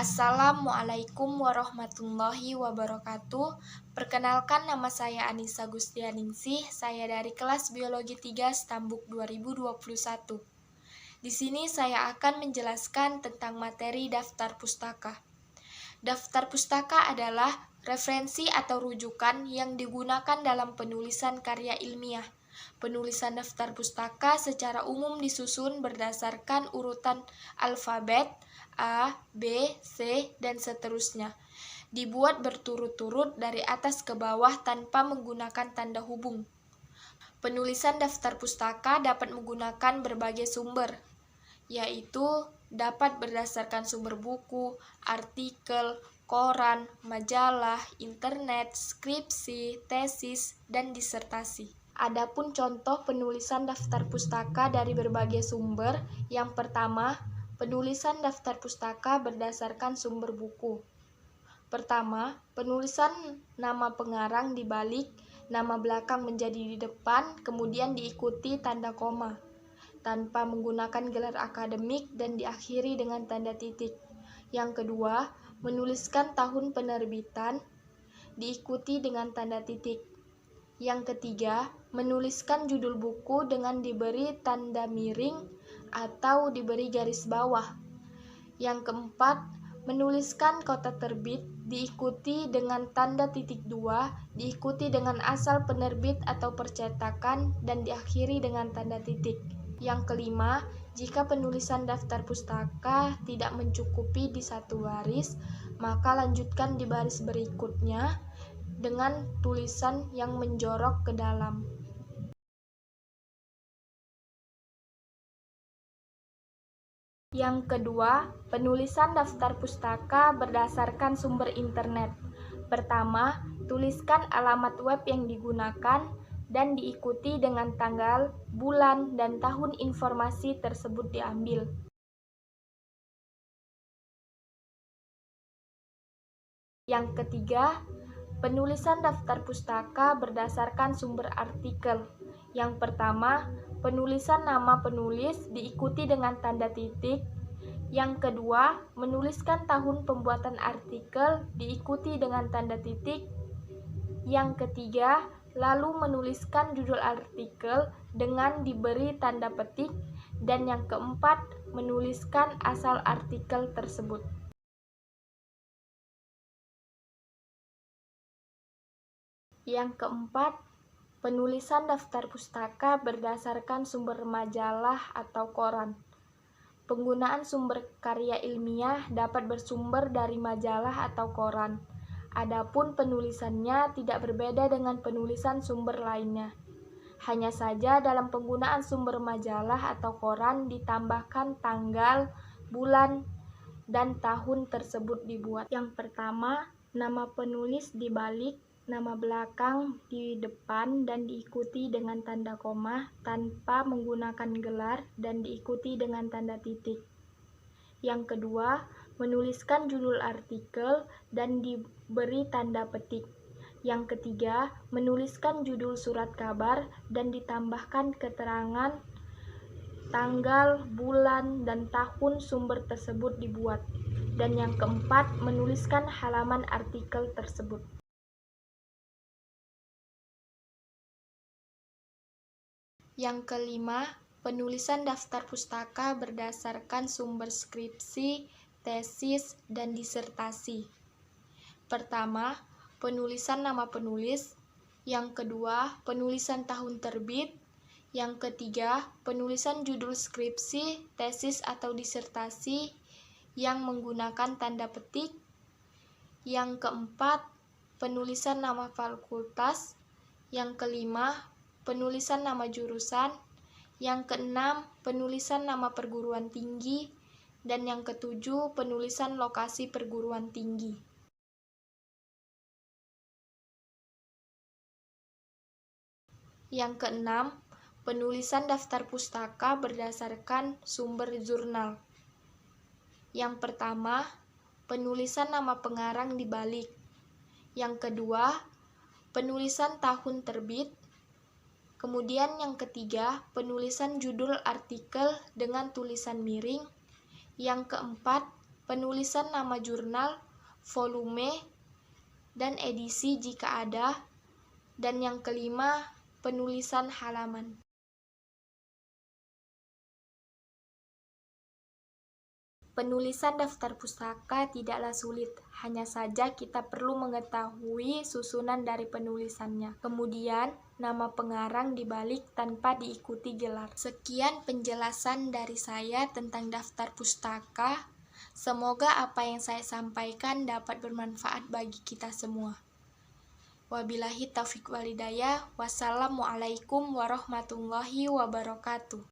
Assalamualaikum warahmatullahi wabarakatuh. Perkenalkan, nama saya Anissa Gustianingsih. Saya dari kelas Biologi 3 Stambuk 2021. Di sini saya akan menjelaskan tentang materi daftar pustaka. Daftar pustaka adalah referensi atau rujukan yang digunakan dalam penulisan karya ilmiah. Penulisan daftar pustaka secara umum disusun berdasarkan urutan alfabet A, B, C, dan seterusnya. Dibuat berturut-turut dari atas ke bawah tanpa menggunakan tanda hubung. Penulisan daftar pustaka dapat menggunakan berbagai sumber, yaitu dapat berdasarkan sumber buku, artikel, koran, majalah, internet, skripsi, tesis, dan disertasi. Adapun contoh penulisan daftar pustaka dari berbagai sumber, yang pertama, penulisan daftar pustaka berdasarkan sumber buku. Pertama, penulisan nama pengarang di balik, nama belakang menjadi di depan, kemudian diikuti tanda koma, tanpa menggunakan gelar akademik dan diakhiri dengan tanda titik. Yang kedua, menuliskan tahun penerbitan, diikuti dengan tanda titik. Yang ketiga, menuliskan judul buku dengan diberi tanda miring atau diberi garis bawah. Yang keempat, menuliskan kota terbit, diikuti dengan tanda titik 2, diikuti dengan asal penerbit atau percetakan, dan diakhiri dengan tanda titik. Yang kelima, jika penulisan daftar pustaka tidak mencukupi di satu baris, maka lanjutkan di baris berikutnya dengan tulisan yang menjorok ke dalam. Yang kedua, penulisan daftar pustaka berdasarkan sumber internet. Pertama, tuliskan alamat web yang digunakan dan diikuti dengan tanggal, bulan, dan tahun informasi tersebut diambil. Yang ketiga, penulisan daftar pustaka berdasarkan sumber artikel. Yang pertama, penulisan nama penulis diikuti dengan tanda titik. Yang kedua, menuliskan tahun pembuatan artikel diikuti dengan tanda titik. Yang ketiga, lalu menuliskan judul artikel dengan diberi tanda petik. Dan yang keempat, menuliskan asal artikel tersebut. Yang keempat, penulisan daftar pustaka berdasarkan sumber majalah atau koran. Penggunaan sumber karya ilmiah dapat bersumber dari majalah atau koran. Adapun penulisannya tidak berbeda dengan penulisan sumber lainnya. Hanya saja dalam penggunaan sumber majalah atau koran ditambahkan tanggal, bulan, dan tahun tersebut dibuat. Yang pertama, nama penulis di balik, nama belakang di depan, dan diikuti dengan tanda koma tanpa menggunakan gelar dan diikuti dengan tanda titik. Yang kedua, menuliskan judul artikel dan diberi tanda petik. Yang ketiga, menuliskan judul surat kabar dan ditambahkan keterangan tanggal, bulan, dan tahun sumber tersebut dibuat. Dan yang keempat, menuliskan halaman artikel tersebut. Yang kelima, penulisan daftar pustaka berdasarkan sumber skripsi, tesis, dan disertasi. Pertama, penulisan nama penulis. Yang kedua, penulisan tahun terbit. Yang ketiga, penulisan judul skripsi, tesis, atau disertasi yang menggunakan tanda petik. Yang keempat, penulisan nama fakultas. Yang kelima, penulisan nama jurusan. Yang keenam, penulisan nama perguruan tinggi. Dan yang ketujuh, penulisan lokasi perguruan tinggi. Yang keenam, penulisan daftar pustaka berdasarkan sumber jurnal. Yang pertama, penulisan nama pengarang di balik. Yang kedua, penulisan tahun terbit. Kemudian yang ketiga, penulisan judul artikel dengan tulisan miring. Yang keempat, penulisan nama jurnal, volume, dan edisi jika ada, dan yang kelima, penulisan halaman. Penulisan daftar pustaka tidaklah sulit, hanya saja kita perlu mengetahui susunan dari penulisannya. Kemudian, nama pengarang dibalik tanpa diikuti gelar. Sekian penjelasan dari saya tentang daftar pustaka. Semoga apa yang saya sampaikan dapat bermanfaat bagi kita semua. Wabillahi taufiq walhidayah. Wassalamualaikum warahmatullahi wabarakatuh.